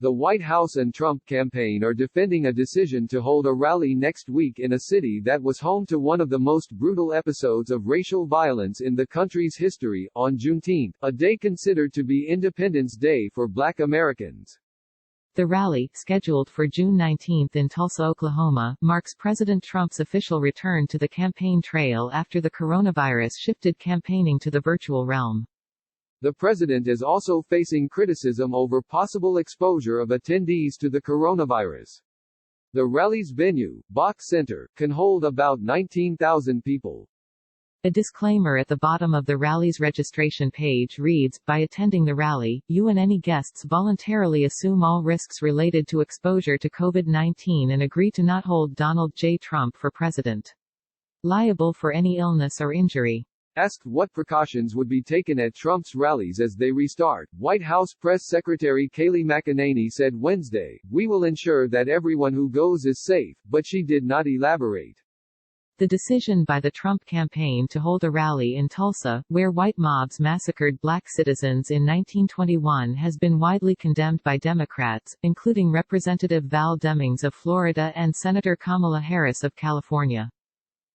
The White House and Trump campaign are defending a decision to hold a rally next week in a city that was home to one of the most brutal episodes of racial violence in the country's history, on Juneteenth, a day considered to be Independence Day for Black Americans. The rally, scheduled for June 19 in Tulsa, Oklahoma, marks President Trump's official return to the campaign trail after the coronavirus shifted campaigning to the virtual realm. The president is also facing criticism over possible exposure of attendees to the coronavirus. The rally's venue, Bach Center, can hold about 19,000 people. A disclaimer at the bottom of the rally's registration page reads, "By attending the rally, you and any guests voluntarily assume all risks related to exposure to COVID-19 and agree to not hold Donald J. Trump for president. Liable for any illness or injury." Asked what precautions would be taken at Trump's rallies as they restart, White House Press Secretary Kayleigh McEnany said Wednesday, "We will ensure that everyone who goes is safe," but she did not elaborate. The decision by the Trump campaign to hold a rally in Tulsa, where white mobs massacred black citizens in 1921, has been widely condemned by Democrats, including Representative Val Demings of Florida and Senator Kamala Harris of California.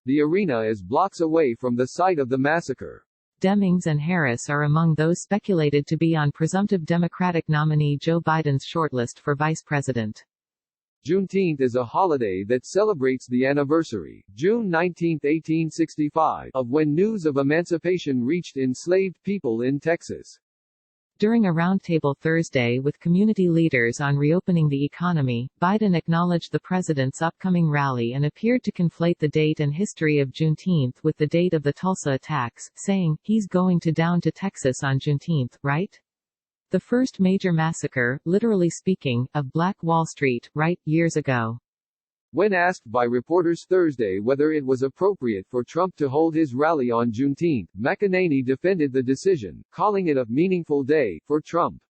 The arena is blocks away from the site of the massacre. Demings and Harris are among those speculated to be on presumptive Democratic nominee Joe Biden's shortlist for vice president. Juneteenth is a holiday that celebrates the anniversary, June 19, 1865, of when news of emancipation reached enslaved people in Texas. During a roundtable Thursday with community leaders on reopening the economy, Biden acknowledged the president's upcoming rally and appeared to conflate the date and history of Juneteenth with the date of the Tulsa attacks, saying, "He's going down to Texas on Juneteenth, right? The first major massacre, literally speaking, of Black Wall Street, right, years ago." When asked by reporters Thursday whether it was appropriate for Trump to hold his rally on Juneteenth, McEnany defended the decision, calling it a meaningful day for Trump.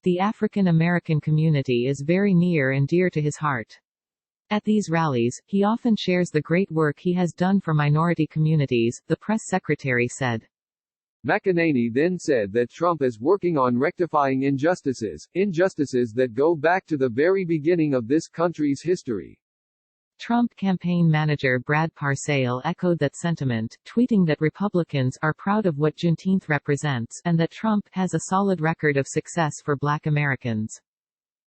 "The African American community is very near and dear to his heart. At these rallies, he often shares the great work he has done for minority communities," the press secretary said. McEnany then said that Trump is working on rectifying injustices that go back to the very beginning of this country's history. Trump campaign manager Brad Parscale echoed that sentiment, tweeting that Republicans are proud of what Juneteenth represents, and that Trump has a solid record of success for Black Americans.